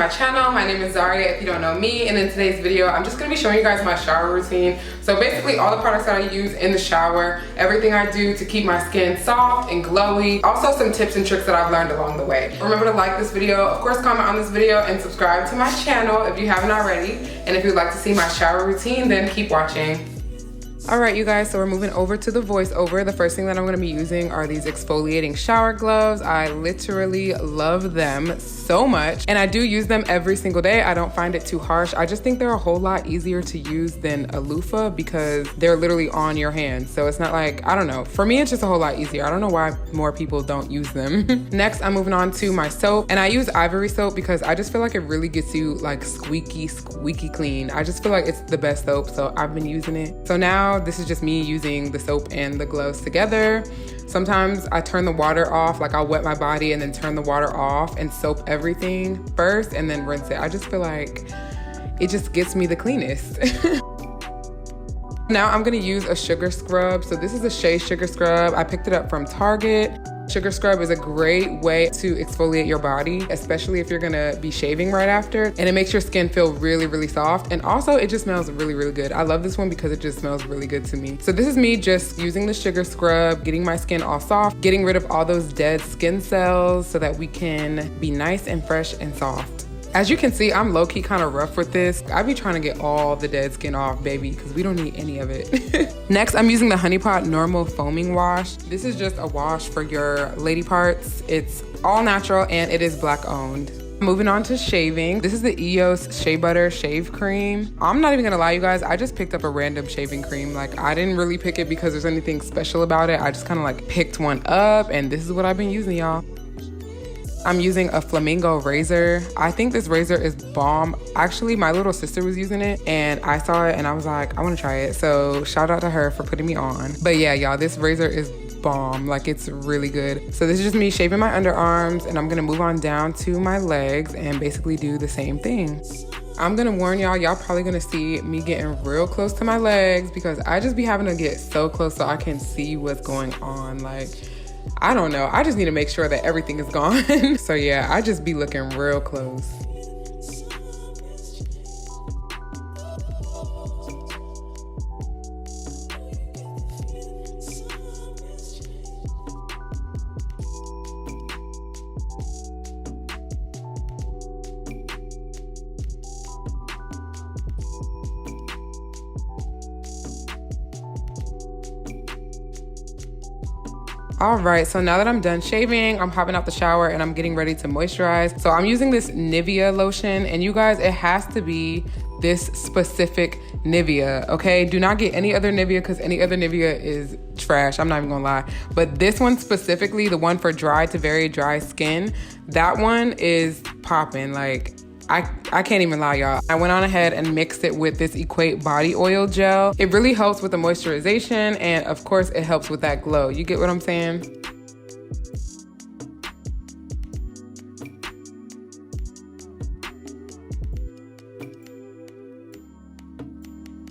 my channel. My name is Zahria if you don't know me, and in today's video I'm just going to be showing you guys my shower routine. So basically all the products that I use in the shower, everything I do to keep my skin soft and glowy, also some tips and tricks that I've learned along the way. Remember to like this video, of course comment on this video, and subscribe to my channel if you haven't already. And if you'd like to see my shower routine, then keep watching. Alright you guys, so we're moving over to the voiceover. The first thing that I'm going to be using are these exfoliating shower gloves. I literally love them so much, and I do use them every single day. I don't find it too harsh. I just think they're a whole lot easier to use than a loofah because they're literally on your hands. So it's not like, I don't know. For me, it's just a whole lot easier. I don't know why more people don't use them. Next, I'm moving on to my soap, and I use Ivory soap because I just feel like it really gets you like squeaky clean. I just feel like it's the best soap, so I've been using it. So now this is just me using the soap and the gloves together. Sometimes I turn the water off, like I'll wet my body and then turn the water off and soap everything first and then rinse it. I just feel like it just gets me the cleanest. Now I'm gonna use a sugar scrub. So this is a Shea sugar scrub. I picked it up from Target. Sugar scrub is a great way to exfoliate your body, especially if you're gonna be shaving right after. And it makes your skin feel really soft. And also it just smells really good. I love this one because it just smells really good to me. So this is me just using the sugar scrub, getting my skin all soft, getting rid of all those dead skin cells so that we can be nice and fresh and soft. As you can see, I'm low-key kind of rough with this. I be trying to get all the dead skin off, baby, because we don't need any of it. Next, I'm using the Honey Pot Normal Foaming Wash. This is just a wash for your lady parts. It's all natural and it is Black owned. Moving on to shaving. This is the EOS Shea Butter Shave Cream. I'm not even gonna lie, you guys, I just picked up a random shaving cream. Like, I didn't really pick it because there's anything special about it. I just kind of like picked one up and this is what I've been using, y'all. I'm using a flamingo razor. I think this razor is bomb. Actually, my little sister was using it and I saw it and I was like, I want to try it. So shout out to her for putting me on. But yeah, y'all, this razor is bomb. Like, it's really good. So this is just me shaving my underarms, and I'm gonna move on down to my legs and basically do the same thing. I'm gonna warn y'all probably gonna see me getting real close to my legs because I just be having to get so close so I can see what's going on. Like, I don't know. I just need to make sure that everything is gone. So yeah, I just be looking real close. All right, so now that I'm done shaving, I'm hopping out the shower and I'm getting ready to moisturize. So I'm using this Nivea lotion, and you guys, it has to be this specific Nivea, okay? Do not get any other Nivea because any other Nivea is trash. I'm not even gonna lie. But this one specifically, the one for dry to very dry skin, that one is popping. Like, I can't even lie, y'all. I went on ahead and mixed it with this Equate body oil gel. It really helps with the moisturization, and of course it helps with that glow. You get what I'm saying?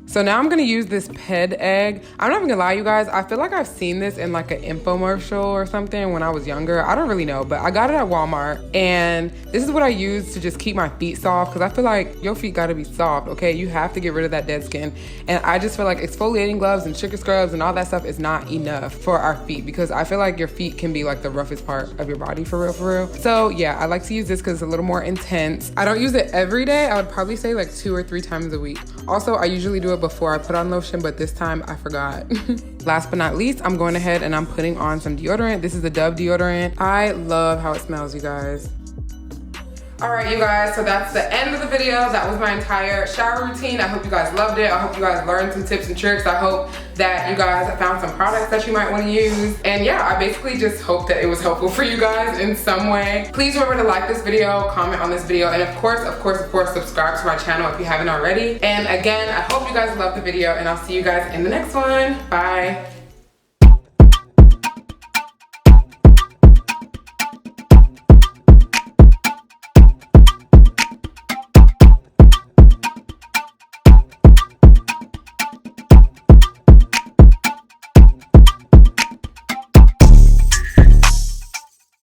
So now I'm gonna use this Ped Egg. I'm not even gonna lie, you guys, I feel like I've seen this in like an infomercial or something when I was younger. I don't really know, but I got it at Walmart, and this is what I use to just keep my feet soft because I feel like your feet gotta be soft, okay? You have to get rid of that dead skin. And I just feel like exfoliating gloves and sugar scrubs and all that stuff is not enough for our feet because I feel like your feet can be like the roughest part of your body for real. So yeah, I like to use this because it's a little more intense. I don't use it every day. I would probably say like 2 or 3 times a week. Also, I usually do it before I put on lotion, but this time I forgot. Last but not least, I'm going ahead and I'm putting on some deodorant. This is the Dove deodorant. I love how it smells, you guys. All right, you guys, so that's the end of the video. That was my entire shower routine. I hope you guys loved it. I hope you guys learned some tips and tricks. I hope that you guys found some products that you might want to use. And yeah, I basically just hope that it was helpful for you guys in some way. Please remember to like this video, comment on this video, and of course, subscribe to my channel if you haven't already. And again, I hope you guys loved the video, and I'll see you guys in the next one. Bye.